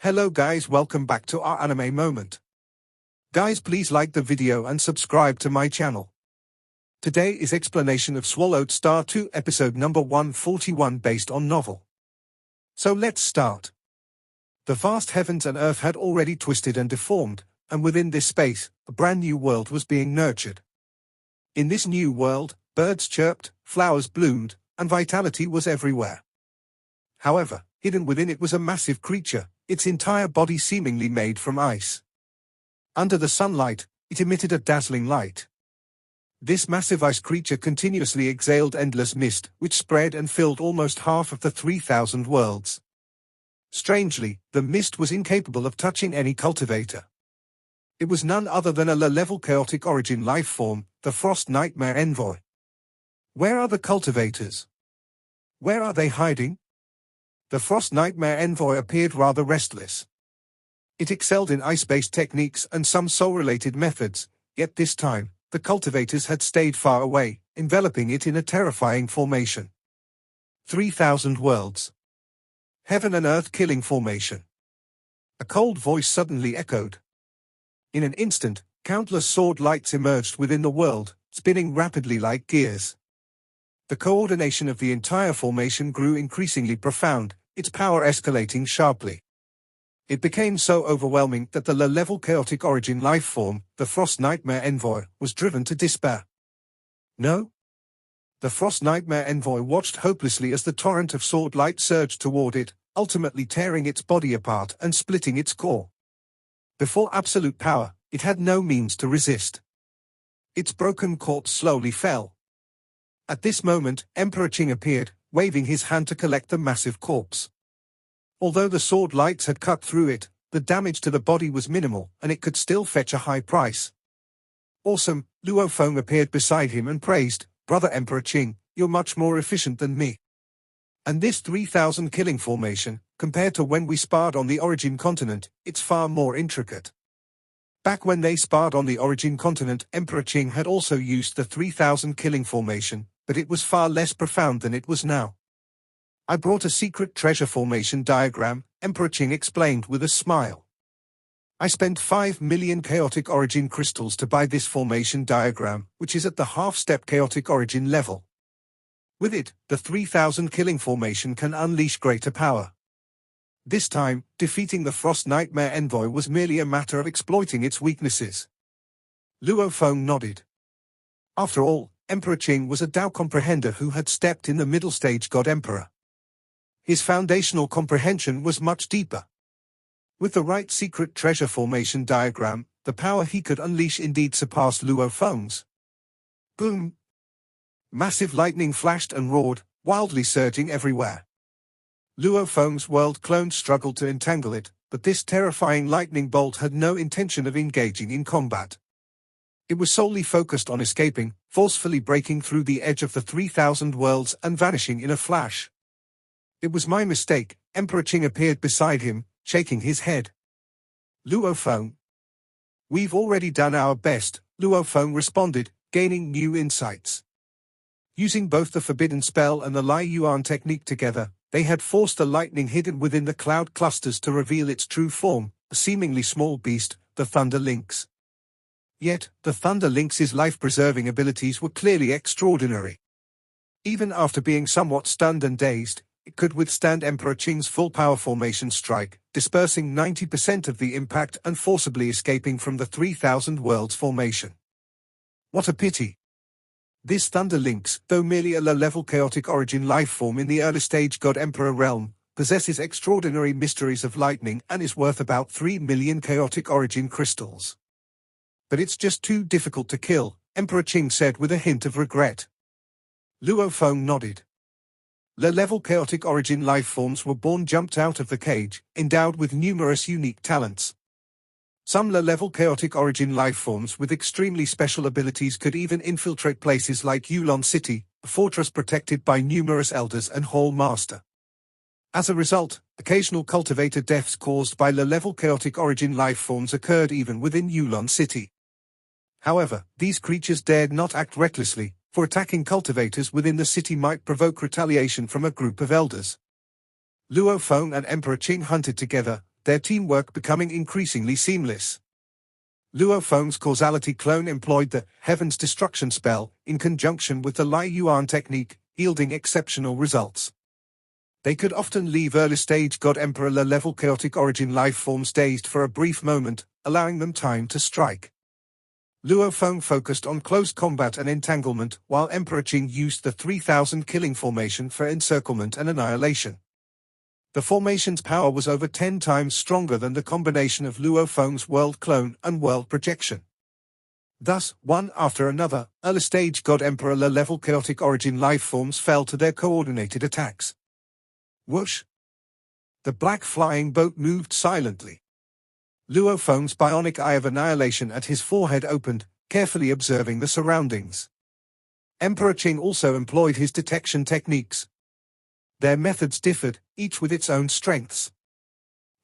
Hello guys, welcome back to our anime moment. Guys, please like the video and subscribe to my channel. Today is explanation of Swallowed Star 2 episode number 141 based on novel. So let's start. The vast heavens and earth had already twisted and deformed, and within this space, a brand new world was being nurtured. In this new world, birds chirped, flowers bloomed, and vitality was everywhere. However, hidden within it was a massive creature, its entire body seemingly made from ice. Under the sunlight, it emitted a dazzling light. This massive ice creature continuously exhaled endless mist, which spread and filled almost half of the 3,000 worlds. Strangely, the mist was incapable of touching any cultivator. It was none other than a low-level chaotic origin life form, the Frost Nightmare Envoy. Where are the cultivators? Where are they hiding? The Frost Nightmare Envoy appeared rather restless. It excelled in ice-based techniques and some soul-related methods, yet this time, the cultivators had stayed far away, enveloping it in a terrifying formation. 3,000 worlds. Heaven and earth killing formation. A cold voice suddenly echoed. In an instant, countless sword lights emerged within the world, spinning rapidly like gears. The coordination of the entire formation grew increasingly profound, its power escalating sharply. It became so overwhelming that the low-level chaotic origin life form, the Frost Nightmare Envoy, was driven to despair. No? The Frost Nightmare Envoy watched hopelessly as the torrent of sword light surged toward it, ultimately tearing its body apart and splitting its core. Before absolute power, it had no means to resist. Its broken corpse slowly fell. At this moment, Emperor Qing appeared, waving his hand to collect the massive corpse. Although the sword lights had cut through it, the damage to the body was minimal, and it could still fetch a high price. Awesome, Luo Feng appeared beside him and praised, "Brother Emperor Qing, you're much more efficient than me. And this 3,000 killing formation, compared to when we sparred on the Origin continent, it's far more intricate." Back when they sparred on the Origin continent, Emperor Qing had also used the 3,000 killing formation, but it was far less profound than it was now. "I brought a secret treasure formation diagram," Emperor Qing explained with a smile. "I spent 5 million chaotic origin crystals to buy this formation diagram, which is at the half-step chaotic origin level. With it, the 3,000 killing formation can unleash greater power. This time, defeating the Frost Nightmare Envoy was merely a matter of exploiting its weaknesses." Luo Feng nodded. After all, Emperor Qing was a Dao comprehender who had stepped in the middle stage God Emperor. His foundational comprehension was much deeper. With the right secret treasure formation diagram, the power he could unleash indeed surpassed Luo Feng's. Boom! Massive lightning flashed and roared, wildly surging everywhere. Luo Feng's world clone struggled to entangle it, but this terrifying lightning bolt had no intention of engaging in combat. It was solely focused on escaping, forcefully breaking through the edge of the 3,000 worlds and vanishing in a flash. "It was my mistake," Emperor Qing appeared beside him, shaking his head. "Luo Feng. We've already done our best," Luo Feng responded, gaining new insights. Using both the Forbidden Spell and the Lai Yuan technique together, they had forced the lightning hidden within the cloud clusters to reveal its true form, a seemingly small beast, the Thunder Lynx. Yet, the Thunder Lynx's life-preserving abilities were clearly extraordinary. Even after being somewhat stunned and dazed, it could withstand Emperor Qing's full power formation strike, dispersing 90% of the impact and forcibly escaping from the 3,000 worlds formation. What a pity! This Thunder Lynx, though merely a low-level chaotic origin life form in the early-stage God Emperor realm, possesses extraordinary mysteries of lightning and is worth about 3 million chaotic origin crystals. But it's just too difficult to kill, Emperor Qing said with a hint of regret. Luo Feng nodded. Low-level chaotic origin life forms were born jumped out of the cage, endowed with numerous unique talents. Some low-level chaotic origin life forms with extremely special abilities could even infiltrate places like Ulon City, a fortress protected by numerous elders and hall master. As a result, occasional cultivator deaths caused by low-level chaotic origin life forms occurred even within Ulon City. However, these creatures dared not act recklessly, for attacking cultivators within the city might provoke retaliation from a group of elders. Luo Feng and Emperor Qing hunted together, their teamwork becoming increasingly seamless. Luo Feng's causality clone employed the Heaven's Destruction spell in conjunction with the Lai Yuan technique, yielding exceptional results. They could often leave early-stage God Emperor level chaotic origin life forms dazed for a brief moment, allowing them time to strike. Luo Feng focused on close combat and entanglement, while Emperor Qing used the 3000 killing formation for encirclement and annihilation. The formation's power was over 10 times stronger than the combination of Luo Feng's world clone and world projection. Thus, one after another, early-stage God Emperor level chaotic origin life forms fell to their coordinated attacks. Whoosh! The black flying boat moved silently. Luo Feng's bionic eye of annihilation at his forehead opened, carefully observing the surroundings. Emperor Qing also employed his detection techniques. Their methods differed, each with its own strengths.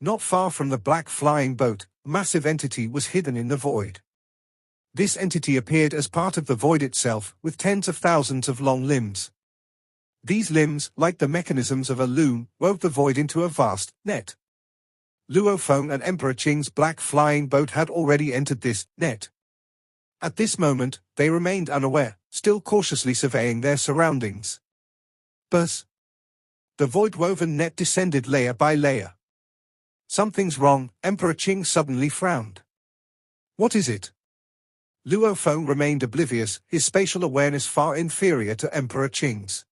Not far from the black flying boat, a massive entity was hidden in the void. This entity appeared as part of the void itself, with tens of thousands of long limbs. These limbs, like the mechanisms of a loom, wove the void into a vast net. Luo Feng and Emperor Qing's black flying boat had already entered this net. At this moment, they remained unaware, still cautiously surveying their surroundings. Buzz! The void-woven net descended layer by layer. Something's wrong, Emperor Qing suddenly frowned. What is it? Luo Feng remained oblivious, his spatial awareness far inferior to Emperor Qing's.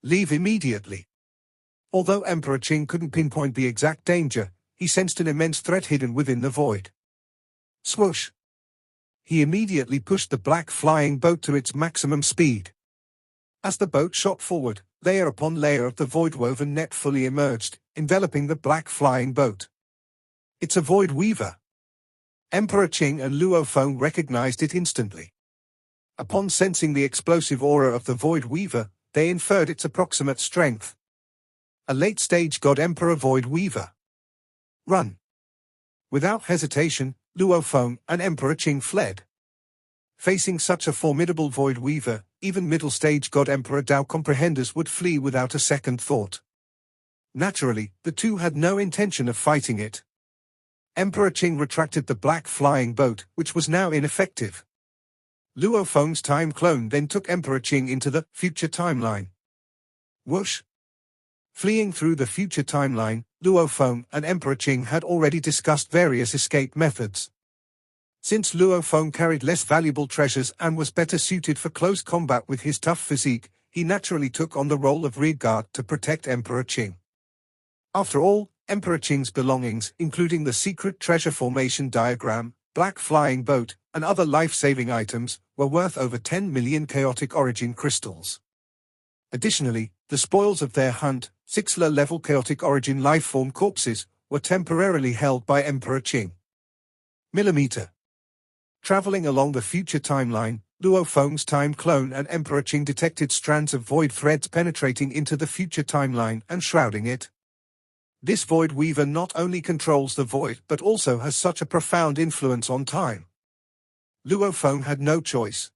Leave immediately. Although Emperor Qing couldn't pinpoint the exact danger, he sensed an immense threat hidden within the void. Swoosh! He immediately pushed the black flying boat to its maximum speed. As the boat shot forward, layer upon layer of the void-woven net fully emerged, enveloping the black flying boat. It's a void weaver. Emperor Qing and Luo Feng recognized it instantly. Upon sensing the explosive aura of the void weaver, they inferred its approximate strength. A late-stage God Emperor void weaver. Run! Without hesitation, Luo Feng and Emperor Qing fled. Facing such a formidable void weaver, even middle-stage God Emperor Dao comprehenders would flee without a second thought. Naturally, the two had no intention of fighting it. Emperor Qing retracted the black flying boat, which was now ineffective. Luo Feng's time clone then took Emperor Qing into the future timeline. Whoosh! Fleeing through the future timeline, Luo Feng and Emperor Qing had already discussed various escape methods. Since Luo Feng carried less valuable treasures and was better suited for close combat with his tough physique, he naturally took on the role of rearguard to protect Emperor Qing. After all, Emperor Qing's belongings, including the secret treasure formation diagram, black flying boat, and other life-saving items, were worth over 10 million chaotic origin crystals. Additionally, the spoils of their hunt, 6 level chaotic origin lifeform corpses, were temporarily held by Emperor Qing. Millimeter. Traveling along the future timeline, Luo Feng's time clone and Emperor Qing detected strands of void threads penetrating into the future timeline and shrouding it. This void weaver not only controls the void but also has such a profound influence on time. Luo Feng had no choice.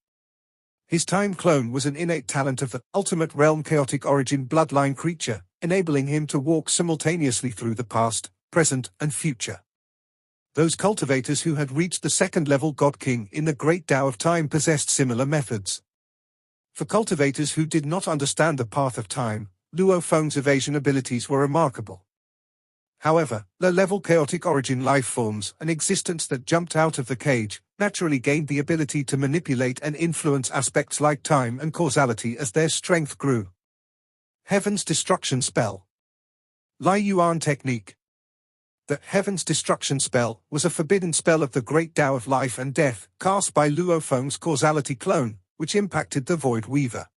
His time clone was an innate talent of the ultimate realm chaotic origin bloodline creature, enabling him to walk simultaneously through the past, present, and future. Those cultivators who had reached the second-level God King in the Great Tao of Time possessed similar methods. For cultivators who did not understand the path of time, Luo Feng's evasion abilities were remarkable. However, low-level chaotic origin life forms, an existence that jumped out of the cage, naturally gained the ability to manipulate and influence aspects like time and causality as their strength grew. Heaven's Destruction Spell. Lai Yuan Technique. The Heaven's Destruction Spell was a forbidden spell of the Great Tao of Life and Death, cast by Luo Feng's causality clone, which impacted the Void Weaver.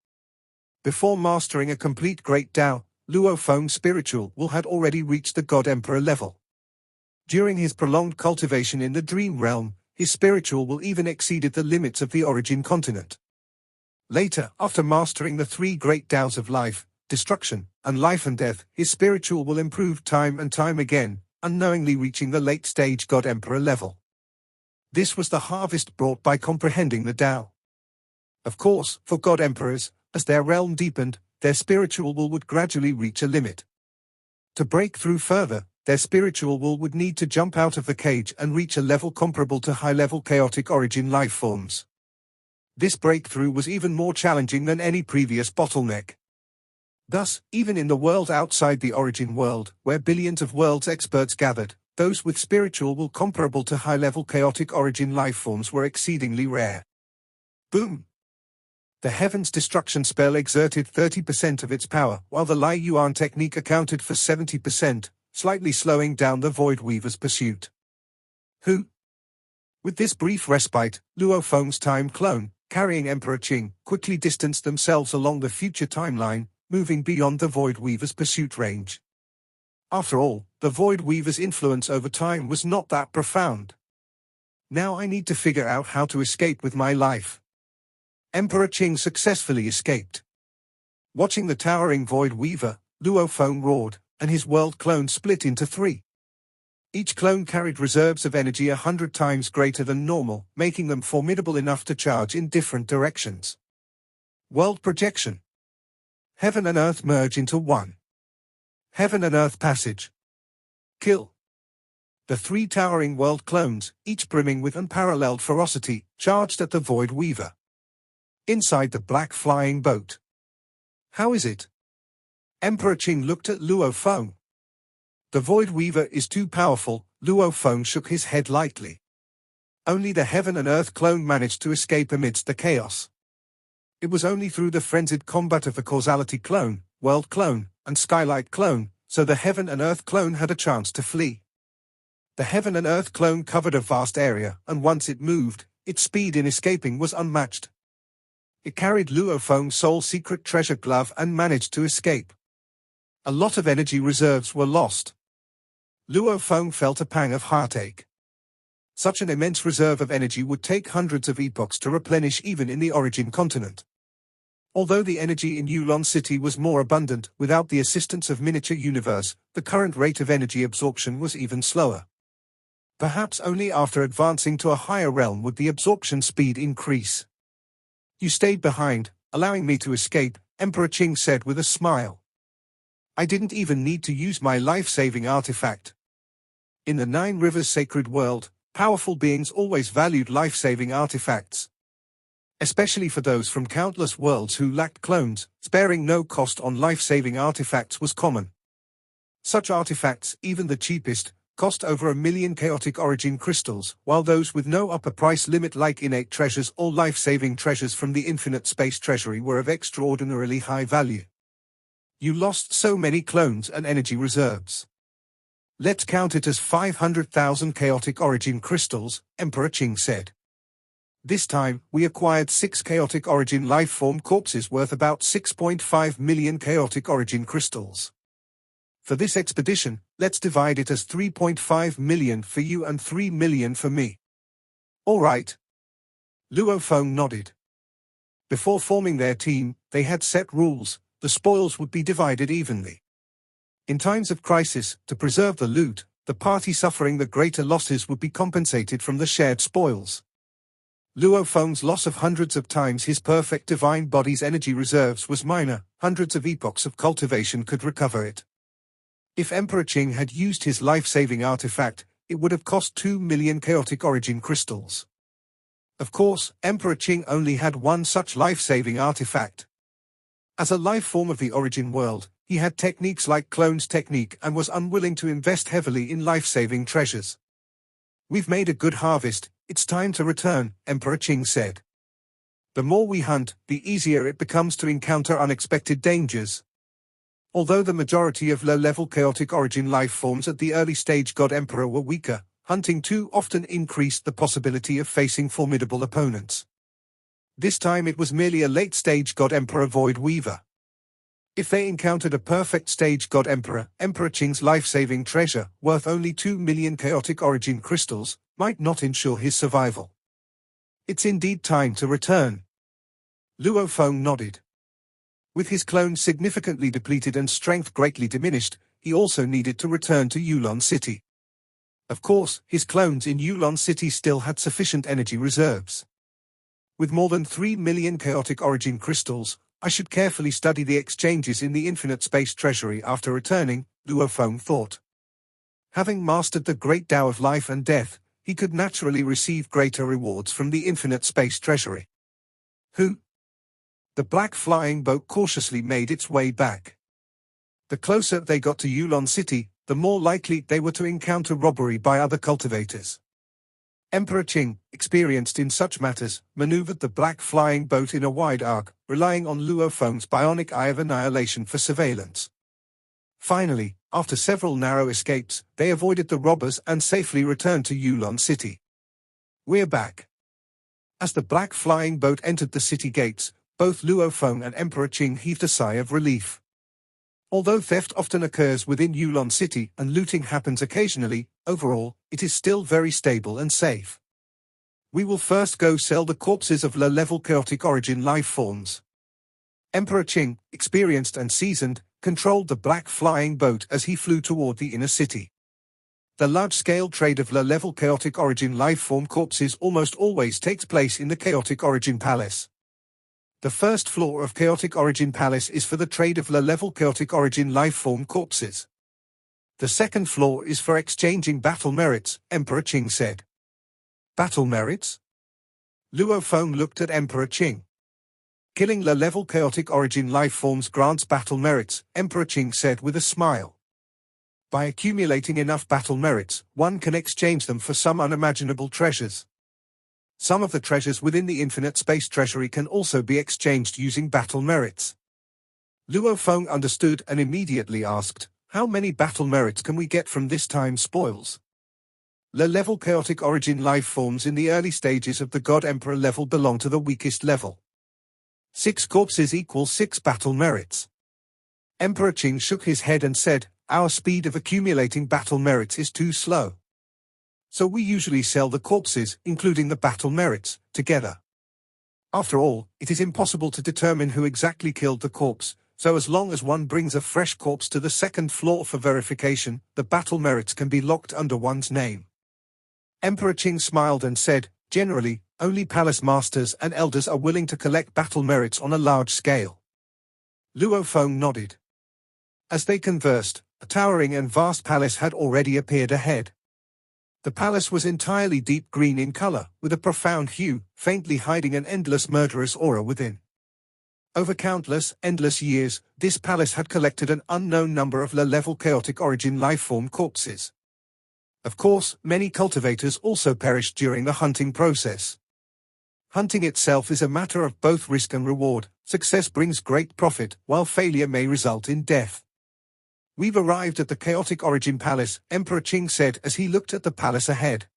Before mastering a complete Great Tao, Luo Feng's spiritual will had already reached the God Emperor level. During his prolonged cultivation in the Dream Realm, his spiritual will even exceeded the limits of the Origin Continent. Later, after mastering the 3 Great Taos of Life, Destruction, and Life and Death, his spiritual will improve time and time again, unknowingly reaching the late-stage God Emperor level. This was the harvest brought by comprehending the Tao. Of course, for God Emperors, as their realm deepened, their spiritual will would gradually reach a limit. To break through further, their spiritual will would need to jump out of the cage and reach a level comparable to high-level chaotic origin life forms. This breakthrough was even more challenging than any previous bottleneck. Thus, even in the world outside the origin world, where billions of worlds experts gathered, those with spiritual will comparable to high-level chaotic origin life forms were exceedingly rare. Boom! The Heaven's Destruction spell exerted 30% of its power, while the Lai Yuan technique accounted for 70%, slightly slowing down the Void Weaver's pursuit. With this brief respite, Luo Feng's time clone, carrying Emperor Qing, quickly distanced themselves along the future timeline, moving beyond the Void Weaver's pursuit range. After all, the Void Weaver's influence over time was not that profound. Now I need to figure out how to escape with my life. Emperor Qing successfully escaped. Watching the towering Void Weaver, Luo Feng roared, and his world clone split into 3. Each clone carried reserves of energy 100 times greater than normal, making them formidable enough to charge in different directions. World projection. Heaven and Earth merge into one. Heaven and Earth passage. Kill. The 3 towering world clones, each brimming with unparalleled ferocity, charged at the Void Weaver. Inside the black flying boat. How is it? Emperor Qing looked at Luo Feng. The Void Weaver is too powerful, Luo Feng shook his head lightly. Only the Heaven and Earth clone managed to escape amidst the chaos. It was only through the frenzied combat of the Causality clone, World clone, and Skylight clone, so the Heaven and Earth clone had a chance to flee. The Heaven and Earth clone covered a vast area, and once it moved, its speed in escaping was unmatched. It carried Luo Feng's soul secret treasure glove and managed to escape. A lot of energy reserves were lost. Luo Feng felt a pang of heartache. Such an immense reserve of energy would take hundreds of epochs to replenish even in the origin continent. Although the energy in Ulon City was more abundant, without the assistance of miniature universe, the current rate of energy absorption was even slower. Perhaps only after advancing to a higher realm would the absorption speed increase. You stayed behind, allowing me to escape, Emperor Qing said with a smile. I didn't even need to use my life-saving artifact. In the 9 Rivers sacred world, powerful beings always valued life-saving artifacts. Especially for those from countless worlds who lacked clones, sparing no cost on life-saving artifacts was common. Such artifacts, even the cheapest, cost over 1 million chaotic origin crystals, while those with no upper price limit like innate treasures or life-saving treasures from the infinite space treasury were of extraordinarily high value. You lost so many clones and energy reserves. Let's count it as 500,000 chaotic origin crystals, Emperor Qing said. This time, we acquired 6 chaotic origin life-form corpses worth about 6.5 million chaotic origin crystals. For this expedition, let's divide it as 3.5 million for you and 3 million for me. All right. Luo Feng nodded. Before forming their team, they had set rules. The spoils would be divided evenly. In times of crisis, to preserve the loot, the party suffering the greater losses would be compensated from the shared spoils. Luo Feng's loss of hundreds of times his perfect divine body's energy reserves was minor, hundreds of epochs of cultivation could recover it. If Emperor Qing had used his life-saving artifact, it would have cost 2 million chaotic origin crystals. Of course, Emperor Qing only had one such life-saving artifact. As a life form of the origin world, he had techniques like Clone's technique and was unwilling to invest heavily in life-saving treasures. We've made a good harvest, it's time to return, Emperor Qing said. The more we hunt, the easier it becomes to encounter unexpected dangers. Although the majority of low-level chaotic origin life forms at the early stage God Emperor were weaker, hunting too often increased the possibility of facing formidable opponents. This time it was merely a late-stage God Emperor Void Weaver. If they encountered a perfect stage God Emperor, Emperor Qing's life-saving treasure, worth only 2 million chaotic origin crystals, might not ensure his survival. It's indeed time to return. Luo Feng nodded. With his clone significantly depleted and strength greatly diminished, he also needed to return to Ulon City. Of course, his clones in Ulon City still had sufficient energy reserves. With more than 3 million chaotic origin crystals, I should carefully study the exchanges in the infinite space treasury after returning, Luo Feng thought. Having mastered the great Tao of life and death, he could naturally receive greater rewards from the infinite space treasury. Who? The black flying boat cautiously made its way back. The closer they got to Ulon City, the more likely they were to encounter robbery by other cultivators. Emperor Qing, experienced in such matters, maneuvered the black flying boat in a wide arc, relying on Luo Feng's bionic eye of annihilation for surveillance. Finally, after several narrow escapes, they avoided the robbers and safely returned to Ulon City. We're back. As the black flying boat entered the city gates, both Luo Feng and Emperor Qing heaved a sigh of relief. Although theft often occurs within Ulon City and looting happens occasionally, overall, it is still very stable and safe. We will first go sell the corpses of low-level chaotic origin life forms. Emperor Qing, experienced and seasoned, controlled the black flying boat as he flew toward the inner city. The large-scale trade of low-level chaotic origin life form corpses almost always takes place in the Chaotic Origin Palace. The first floor of Chaotic Origin Palace is for the trade of low-level chaotic origin life-form corpses. The second floor is for exchanging battle merits, Emperor Qing said. Battle merits? Luo Feng looked at Emperor Qing. Killing low-level chaotic origin life forms grants battle merits, Emperor Qing said with a smile. By accumulating enough battle merits, one can exchange them for some unimaginable treasures. Some of the treasures within the infinite space treasury can also be exchanged using battle merits. Luo Feng understood and immediately asked, how many battle merits can we get from this time's spoils? Low-level chaotic origin life forms in the early stages of the God Emperor level belong to the weakest level. 6 corpses equals 6 battle merits. Emperor Qing shook his head and said, our speed of accumulating battle merits is too slow. So we usually sell the corpses, including the battle merits, together. After all, it is impossible to determine who exactly killed the corpse, so as long as one brings a fresh corpse to the second floor for verification, the battle merits can be locked under one's name. Emperor Qing smiled and said, generally, only palace masters and elders are willing to collect battle merits on a large scale. Luo Feng nodded. As they conversed, a towering and vast palace had already appeared ahead. The palace was entirely deep green in color, with a profound hue, faintly hiding an endless murderous aura within. Over countless, endless years, this palace had collected an unknown number of low-level chaotic origin life-form corpses. Of course, many cultivators also perished during the hunting process. Hunting itself is a matter of both risk and reward. Success brings great profit, while failure may result in death. We've arrived at the Chaotic Origin Palace, Emperor Qing said as he looked at the palace ahead.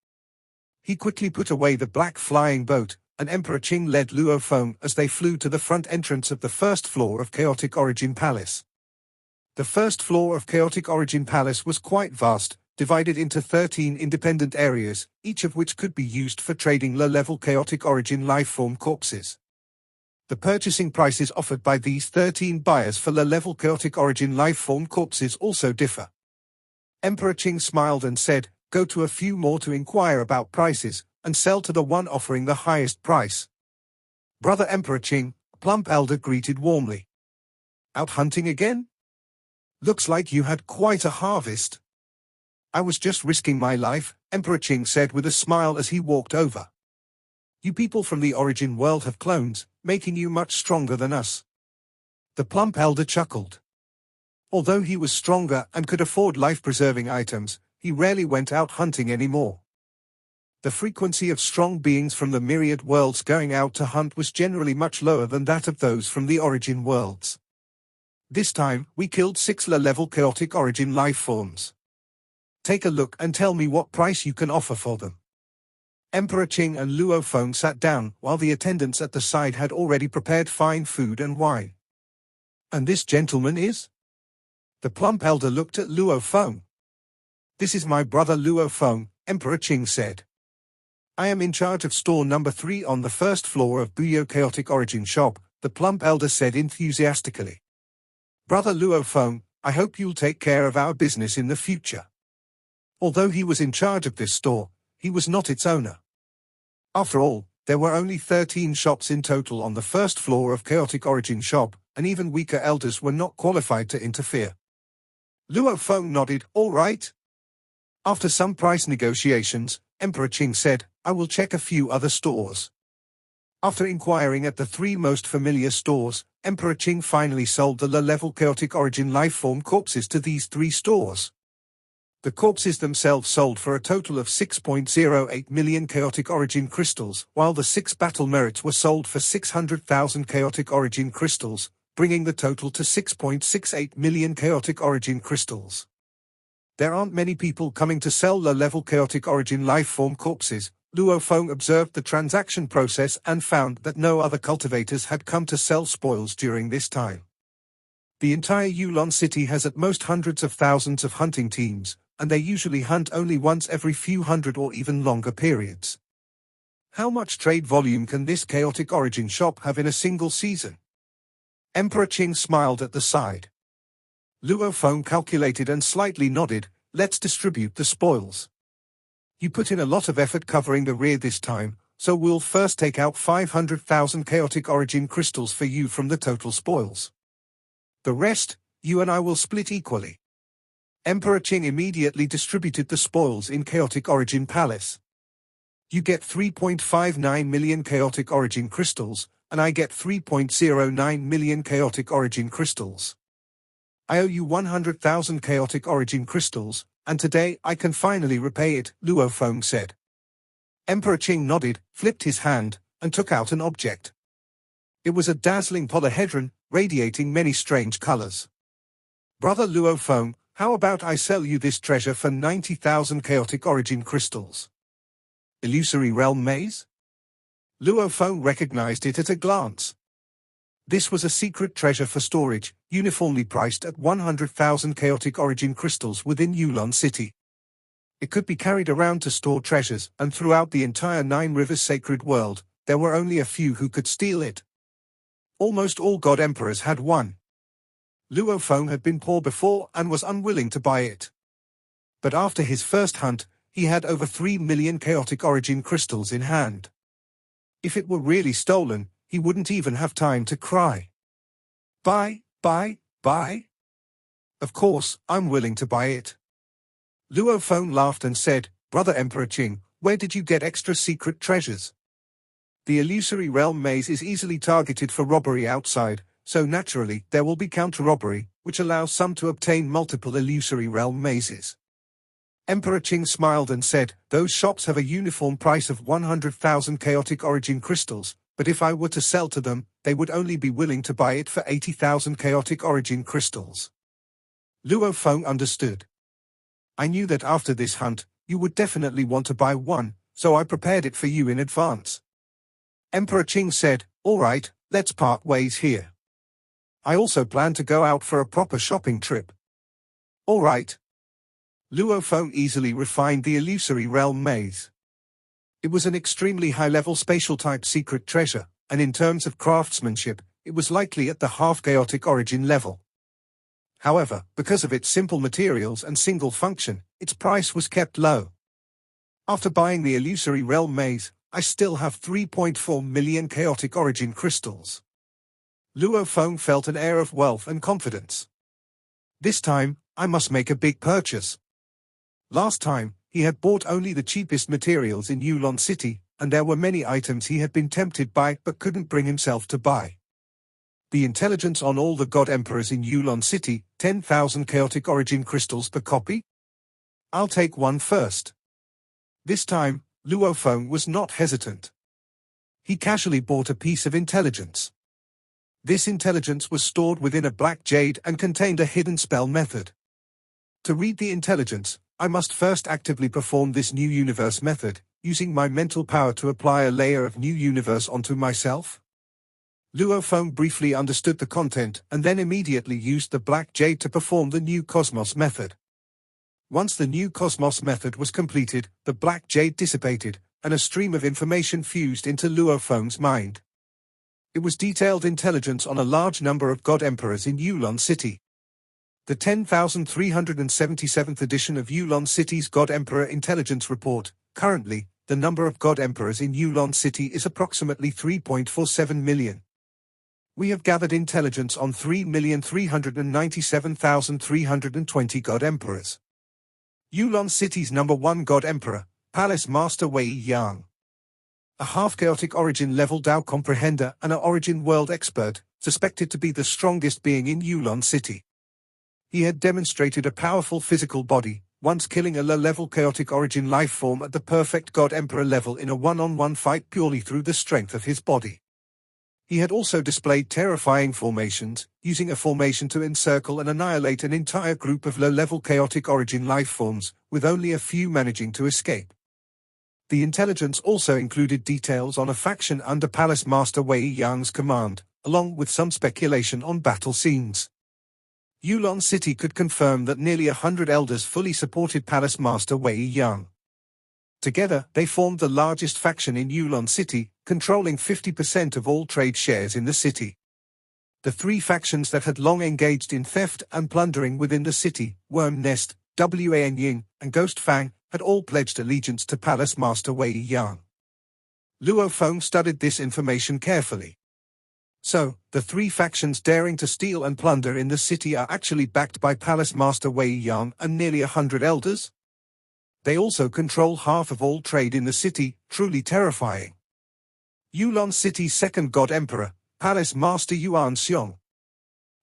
He quickly put away the black flying boat, and Emperor Qing led Luo Feng as they flew to the front entrance of the first floor of Chaotic Origin Palace. The first floor of Chaotic Origin Palace was quite vast, divided into 13 independent areas, each of which could be used for trading low-level Chaotic Origin life-form corpses. The purchasing prices offered by these 13 buyers for low-level chaotic origin life-form corpses also differ. Emperor Qing smiled and said, go to a few more to inquire about prices, and sell to the one offering the highest price. Brother Emperor Qing, a plump elder greeted warmly. Out hunting again? Looks like you had quite a harvest. I was just risking my life, Emperor Qing said with a smile as he walked over. You people from the origin world have clones, making you much stronger than us. The plump elder chuckled. Although he was stronger and could afford life-preserving items, he rarely went out hunting anymore. The frequency of strong beings from the myriad worlds going out to hunt was generally much lower than that of those from the origin worlds. This time, we killed 6 low-level chaotic origin life forms. Take a look and tell me what price you can offer for them. Emperor Qing and Luo Feng sat down while the attendants at the side had already prepared fine food and wine. And this gentleman is? The plump elder looked at Luo Feng. This is my brother Luo Feng, Emperor Qing said. I am in charge of store number 3 on the first floor of Buyo Chaotic Origin Shop, the plump elder said enthusiastically. Brother Luo Feng, I hope you'll take care of our business in the future. Although he was in charge of this store, he was not its owner. After all, there were only 13 shops in total on the first floor of Chaotic Origin Shop, and even weaker elders were not qualified to interfere. Luo Feng nodded, all right. After some price negotiations, Emperor Qing said, "I will check a few other stores." After inquiring at the three most familiar stores, Emperor Qing finally sold the low-level chaotic origin lifeform corpses to these three stores. The corpses themselves sold for a total of 6.08 million chaotic origin crystals, while the 6 battle merits were sold for 600,000 chaotic origin crystals, bringing the total to 6.68 million chaotic origin crystals. There aren't many people coming to sell low-level chaotic origin lifeform corpses. Luo Feng observed the transaction process and found that no other cultivators had come to sell spoils during this time. The entire Ulon City has at most hundreds of thousands of hunting teams, and they usually hunt only once every few hundred or even longer periods. How much trade volume can this chaotic origin shop have in a single season? Emperor Qing smiled at the side. Luo Feng calculated and slightly nodded. "Let's distribute the spoils. You put in a lot of effort covering the rear this time, so we'll first take out 500,000 chaotic origin crystals for you from the total spoils. The rest, you and I will split equally." Emperor Qing immediately distributed the spoils in Chaotic Origin Palace. "You get 3.59 million chaotic origin crystals, and I get 3.09 million chaotic origin crystals. I owe you 100,000 chaotic origin crystals, and today I can finally repay it," Luo Feng said. Emperor Qing nodded, flipped his hand, and took out an object. It was a dazzling polyhedron, radiating many strange colors. "Brother Luo Feng, how about I sell you this treasure for 90,000 chaotic origin crystals?" Illusory Realm Maze? Luo Feng recognized it at a glance. This was a secret treasure for storage, uniformly priced at 100,000 chaotic origin crystals within Ulon City. It could be carried around to store treasures, and throughout the entire Nine Rivers sacred world, there were only a few who could steal it. Almost all god emperors had one. Luo Feng had been poor before and was unwilling to buy it. But after his first hunt, he had over 3 million chaotic origin crystals in hand. If it were really stolen, he wouldn't even have time to cry. Buy. Of course, I'm willing to buy it." Luo Feng laughed and said, "Brother Emperor Qing, where did you get extra secret treasures?" The illusory realm maze is easily targeted for robbery outside, so naturally there will be counter-robbery, which allows some to obtain multiple illusory realm mazes. Emperor Qing smiled and said, "Those shops have a uniform price of 100,000 chaotic origin crystals, but if I were to sell to them, they would only be willing to buy it for 80,000 chaotic origin crystals." Luo Feng understood. "I knew that after this hunt, you would definitely want to buy one, so I prepared it for you in advance." Emperor Qing said, "All right, let's part ways here. I also plan to go out for a proper shopping trip." "All right." Luo Feng easily refined the illusory realm maze. It was an extremely high-level spatial-type secret treasure, and in terms of craftsmanship, it was likely at the half-chaotic origin level. However, because of its simple materials and single function, its price was kept low. "After buying the illusory realm maze, I still have 3.4 million chaotic origin crystals." Luo Feng felt an air of wealth and confidence. "This time, I must make a big purchase." Last time, he had bought only the cheapest materials in Ulon City, and there were many items he had been tempted by but couldn't bring himself to buy. The intelligence on all the god emperors in Ulon City, 10,000 chaotic origin crystals per copy? I'll take one first. This time, Luo Feng was not hesitant. He casually bought a piece of intelligence. This intelligence was stored within a black jade and contained a hidden spell method. To read the intelligence, I must first actively perform this new universe method, using my mental power to apply a layer of new universe onto myself. Luo Feng briefly understood the content and then immediately used the black jade to perform the new cosmos method. Once the new cosmos method was completed, the black jade dissipated, and a stream of information fused into Luo Feng's mind. It was detailed intelligence on a large number of god emperors in Ulon City. The 10,377th edition of Ulon City's God Emperor Intelligence Report. Currently, the number of god emperors in Ulon City is approximately 3.47 million. We have gathered intelligence on 3,397,320 god emperors. Ulon City's #1 God Emperor, Palace Master Wei Yang. A half-chaotic origin level Tao comprehender and an origin world expert, suspected to be the strongest being in Ulon City. He had demonstrated a powerful physical body, once killing a low-level chaotic origin life form at the perfect God Emperor level in a one-on-one fight purely through the strength of his body. He had also displayed terrifying formations, using a formation to encircle and annihilate an entire group of low-level chaotic origin life forms, with only a few managing to escape. The intelligence also included details on a faction under Palace Master Wei Yang's command, along with some speculation on battle scenes. Ulon City could confirm that nearly 100 elders fully supported Palace Master Wei Yang. Together, they formed the largest faction in Ulon City, controlling 50% of all trade shares in the city. The three factions that had long engaged in theft and plundering within the city, Worm Nest, Wan Ying, and Ghost Fang, had all pledged allegiance to Palace Master Wei Yang. Luo Feng studied this information carefully. So, the three factions daring to steal and plunder in the city are actually backed by Palace Master Wei Yang and nearly 100 elders? They also control half of all trade in the city, truly terrifying. Ulon City's second God Emperor, Palace Master Yuan Xiong.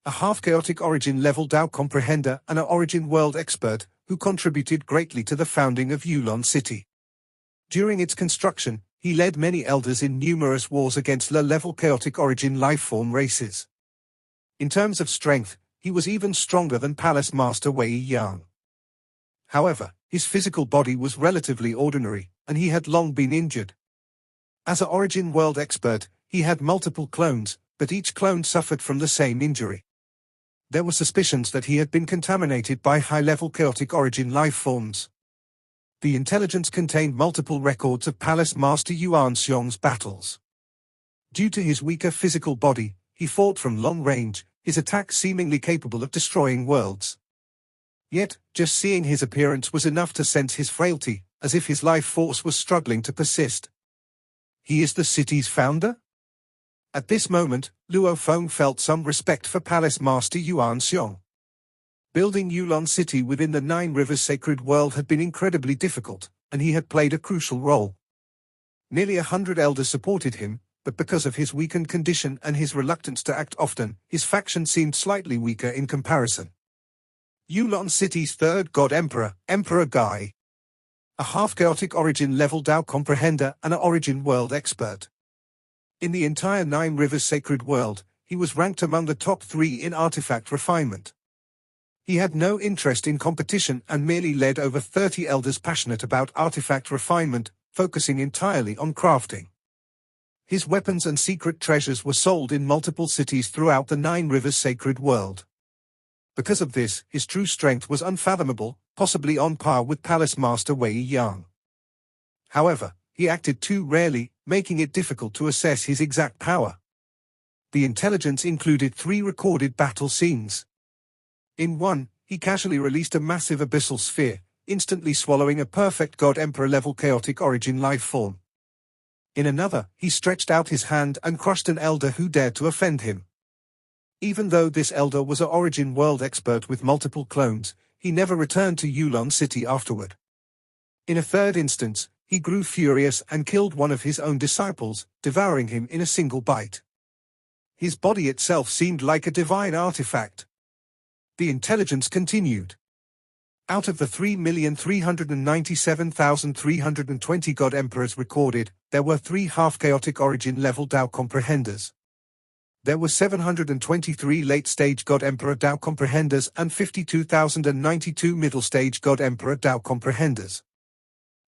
A half-chaotic origin level Tao comprehender and an origin world expert, who contributed greatly to the founding of Ulon City. During its construction, he led many elders in numerous wars against low-level chaotic origin life-form races. In terms of strength, he was even stronger than Palace Master Wei Yang. However, his physical body was relatively ordinary, and he had long been injured. As an origin world expert, he had multiple clones, but each clone suffered from the same injury. There were suspicions that he had been contaminated by high-level chaotic origin life forms. The intelligence contained multiple records of Palace Master Yuan Xiong's battles. Due to his weaker physical body, he fought from long range, his attack seemingly capable of destroying worlds. Yet, just seeing his appearance was enough to sense his frailty, as if his life force was struggling to persist. He is the city's founder? At this moment, Luo Feng felt some respect for Palace Master Yuan Xiong. Building Ulon City within the Nine Rivers Sacred World had been incredibly difficult, and he had played a crucial role. Nearly 100 elders supported him, but because of his weakened condition and his reluctance to act often, his faction seemed slightly weaker in comparison. Ulon City's third God Emperor, Emperor Gai. A half-chaotic origin level Tao comprehender and an origin world expert. In the entire Nine Rivers Sacred World, he was ranked among the top 3 in artifact refinement. He had no interest in competition and merely led over 30 elders passionate about artifact refinement, focusing entirely on crafting. His weapons and secret treasures were sold in multiple cities throughout the Nine Rivers Sacred World. Because of this, his true strength was unfathomable, possibly on par with Palace Master Wei Yang. However, he acted too rarely, making it difficult to assess his exact power. The intelligence included 3 recorded battle scenes. In one, he casually released a massive abyssal sphere, instantly swallowing a perfect God Emperor-level chaotic origin life form. In another, he stretched out his hand and crushed an elder who dared to offend him. Even though this elder was an origin world expert with multiple clones, he never returned to Ulon City afterward. In a third instance, he grew furious and killed one of his own disciples, devouring him in a single bite. His body itself seemed like a divine artifact. The intelligence continued. Out of the 3,397,320 God Emperors recorded, there were 3 half-chaotic origin level Tao comprehenders. There were 723 late-stage God Emperor Tao comprehenders and 52,092 middle-stage God Emperor Tao comprehenders.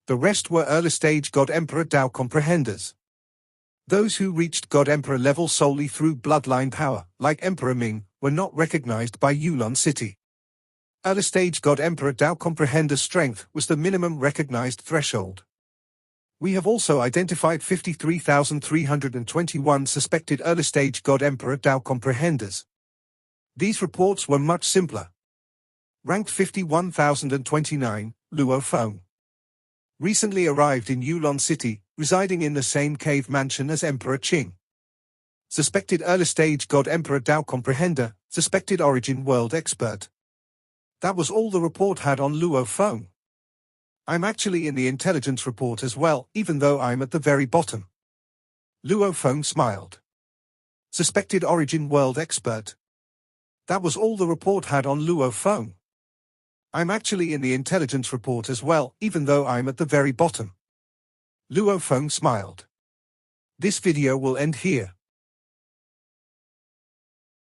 The rest were early-stage God Emperor Tao comprehenders. Those who reached God Emperor level solely through bloodline power, like Emperor Ming, were not recognized by Ulon City. Early-stage God Emperor Tao comprehender strength was the minimum recognized threshold. We have also identified 53,321 suspected early-stage God Emperor Tao comprehenders. These reports were much simpler. Ranked 51,029, Luo Feng. Recently arrived in Ulon City, residing in the same cave mansion as Emperor Qing. Suspected early-stage God Emperor Tao comprehender, suspected origin world expert. That was all the report had on Luo Feng. I'm actually in the intelligence report as well, even though I'm at the very bottom. Luo Feng smiled. Suspected origin world expert. That was all the report had on Luo Feng. I'm actually in the intelligence report as well, even though I'm at the very bottom. Luo Feng smiled. This video will end here.